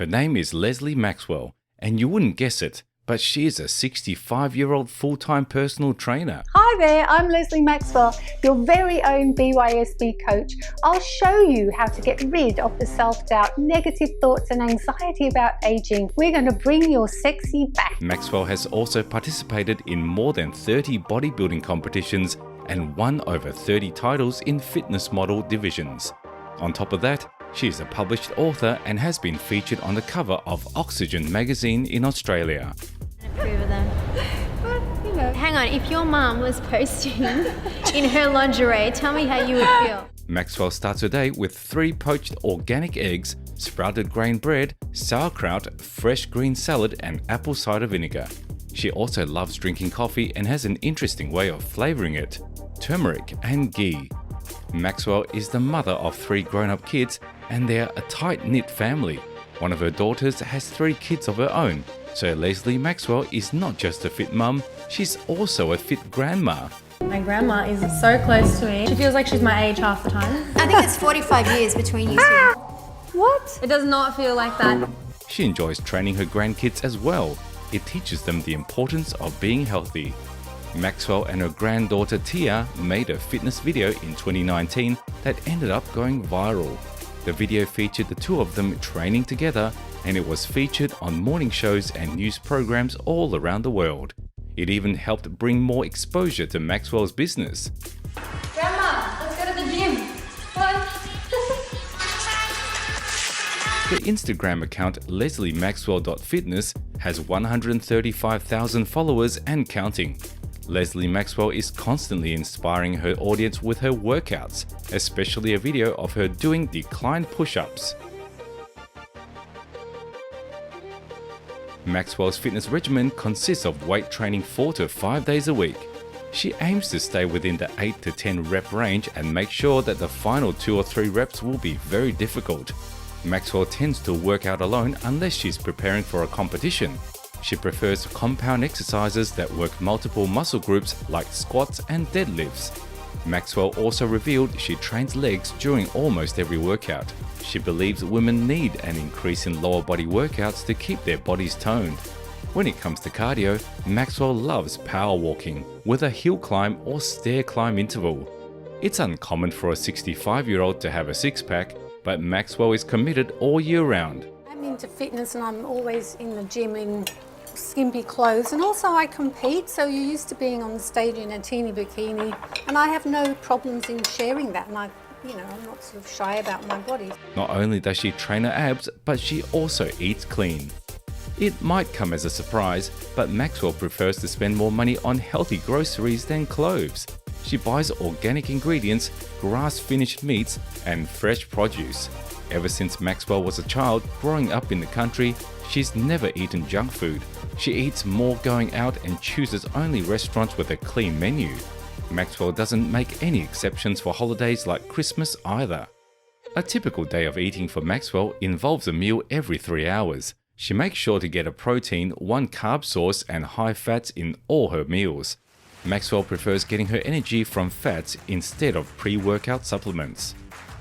Her name is Leslie Maxwell, and you wouldn't guess it, but she is a 65-year-old full-time personal trainer. Hi there, I'm Leslie Maxwell, your very own BYSB coach. I'll show you how to get rid of the self-doubt, negative thoughts and anxiety about aging. We're going to bring your sexy back. Maxwell has also participated in more than 30 bodybuilding competitions and won over 30 titles in fitness model divisions. On top of that, she is a published author and has been featured on the cover of Oxygen magazine in Australia. Approve of them. But, you know. Hang on, if your mum was posting in her lingerie, tell me how you would feel. Maxwell starts her day with 3 poached organic eggs, sprouted grain bread, sauerkraut, fresh green salad and apple cider vinegar. She also loves drinking coffee and has an interesting way of flavouring it: turmeric and ghee. Maxwell is the mother of 3 grown-up kids and they're a tight-knit family. One of her daughters has 3 kids of her own, so Leslie Maxwell is not just a fit mum, she's also a fit grandma. My grandma is so close to me. She feels like she's my age half the time. I think it's 45 years between you two. What? It does not feel like that. She enjoys training her grandkids as well. It teaches them the importance of being healthy. Maxwell and her granddaughter Tia made a fitness video in 2019 that ended up going viral. The video featured the 2 of them training together, and it was featured on morning shows and news programs all around the world. It even helped bring more exposure to Maxwell's business. Grandma, let's go to the gym. What? The Instagram account lesliemaxwell.fitness has 135,000 followers and counting. Leslie Maxwell is constantly inspiring her audience with her workouts, especially a video of her doing decline push-ups. Maxwell's fitness regimen consists of weight training 4 to 5 days a week. She aims to stay within the 8 to 10 rep range and make sure that the final 2 or 3 reps will be very difficult. Maxwell tends to work out alone unless she's preparing for a competition. She prefers compound exercises that work multiple muscle groups like squats and deadlifts. Maxwell also revealed she trains legs during almost every workout. She believes women need an increase in lower body workouts to keep their bodies toned. When it comes to cardio, Maxwell loves power walking with a hill climb or stair climb interval. It's uncommon for a 65-year-old to have a six-pack, but Maxwell is committed all year round. I'm into fitness and I'm always in the gym in skimpy clothes, and also I compete, so you're used to being on the stage in a teeny bikini, and I have no problems in sharing that, and I'm not sort of shy about my body. Not only does she train her abs, but she also eats clean. It might come as a surprise, but Maxwell prefers to spend more money on healthy groceries than clothes. She buys organic ingredients, grass-finished meats, and fresh produce. Ever since Maxwell was a child growing up in the country, she's never eaten junk food. She eats more going out and chooses only restaurants with a clean menu. Maxwell doesn't make any exceptions for holidays like Christmas either. A typical day of eating for Maxwell involves a meal every 3 hours. She makes sure to get a protein, 1 carb source and high fats in all her meals. Maxwell prefers getting her energy from fats instead of pre-workout supplements.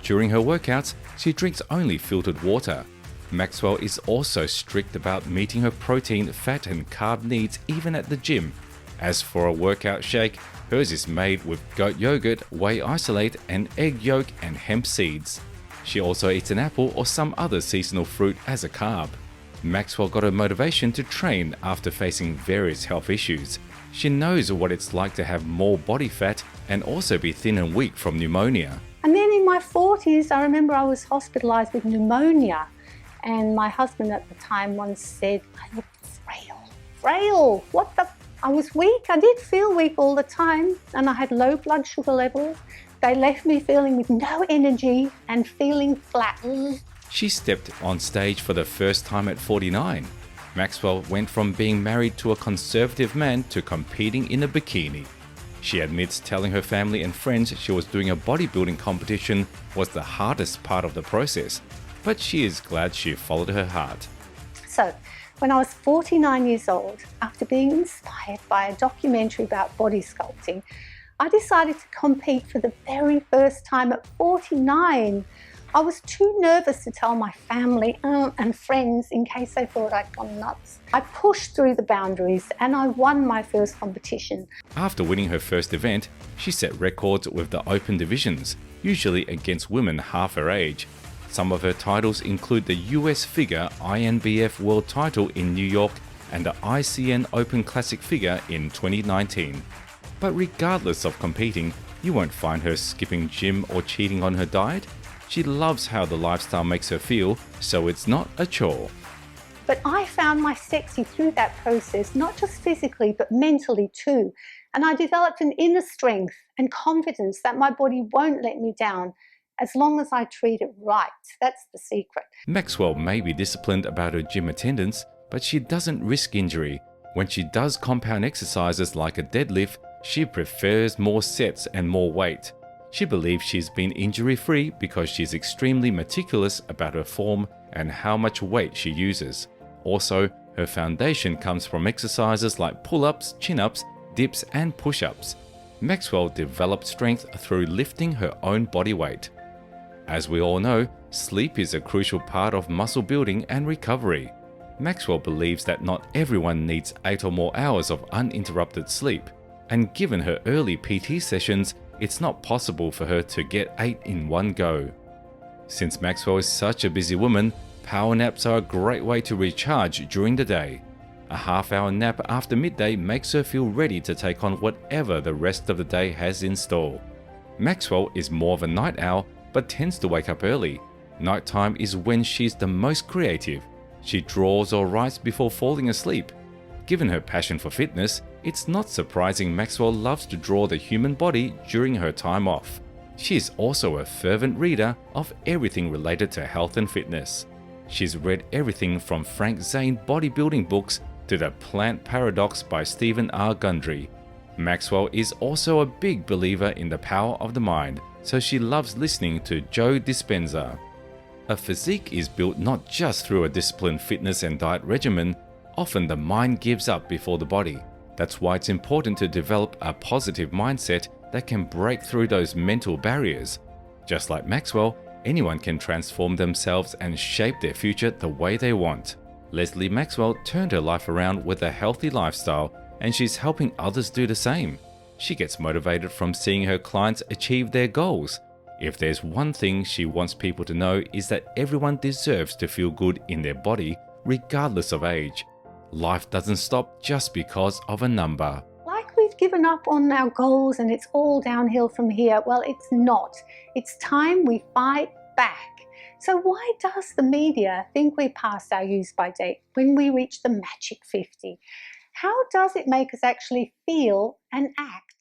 During her workouts, she drinks only filtered water. Maxwell is also strict about meeting her protein, fat and carb needs even at the gym. As for a workout shake, hers is made with goat yogurt, whey isolate and egg yolk and hemp seeds. She also eats an apple or some other seasonal fruit as a carb. Maxwell got her motivation to train after facing various health issues. She knows what it's like to have more body fat and also be thin and weak from pneumonia. And then in my 40s, I remember I was hospitalised with pneumonia, and my husband at the time once said, I looked frail, what the? I was weak, I did feel weak all the time, and I had low blood sugar levels. They left me feeling with no energy and feeling flat. She stepped on stage for the first time at 49. Maxwell went from being married to a conservative man to competing in a bikini. She admits telling her family and friends she was doing a bodybuilding competition was the hardest part of the process, but she is glad she followed her heart. So, when I was 49 years old, after being inspired by a documentary about body sculpting, I decided to compete for the very first time at 49. I was too nervous to tell my family and friends in case they thought I'd gone nuts. I pushed through the boundaries and I won my first competition. After winning her first event, she set records with the open divisions, usually against women half her age. Some of her titles include the US Figure INBF World Title in New York and the ICN Open Classic Figure in 2019. But regardless of competing, you won't find her skipping gym or cheating on her diet. She loves how the lifestyle makes her feel, so it's not a chore. But I found my sexy through that process, not just physically, but mentally too. And I developed an inner strength and confidence that my body won't let me down as long as I treat it right. That's the secret. Maxwell may be disciplined about her gym attendance, but she doesn't risk injury. When she does compound exercises like a deadlift, she prefers more sets and more weight. She believes she's been injury-free because she's extremely meticulous about her form and how much weight she uses. Also, her foundation comes from exercises like pull-ups, chin-ups, dips and push-ups. Maxwell developed strength through lifting her own body weight. As we all know, sleep is a crucial part of muscle building and recovery. Maxwell believes that not everyone needs 8 or more hours of uninterrupted sleep, and given her early PT sessions, it's not possible for her to get 8 in one go. Since Maxwell is such a busy woman, power naps are a great way to recharge during the day. A half-hour nap after midday makes her feel ready to take on whatever the rest of the day has in store. Maxwell is more of a night owl, but tends to wake up early. Nighttime is when she's the most creative. She draws or writes before falling asleep. Given her passion for fitness, it's not surprising Maxwell loves to draw the human body during her time off. She is also a fervent reader of everything related to health and fitness. She's read everything from Frank Zane bodybuilding books to The Plant Paradox by Stephen R. Gundry. Maxwell is also a big believer in the power of the mind, so she loves listening to Joe Dispenza. A physique is built not just through a disciplined fitness and diet regimen. Often the mind gives up before the body. That's why it's important to develop a positive mindset that can break through those mental barriers. Just like Maxwell, anyone can transform themselves and shape their future the way they want. Leslie Maxwell turned her life around with a healthy lifestyle, and she's helping others do the same. She gets motivated from seeing her clients achieve their goals. If there's one thing she wants people to know is that everyone deserves to feel good in their body, regardless of age. Life doesn't stop just because of a number. Like we've given up on our goals and it's all downhill from here. Well, it's not. It's time we fight back. So why does the media think we're past our use-by date when we reach the magic 50? How does it make us actually feel and act?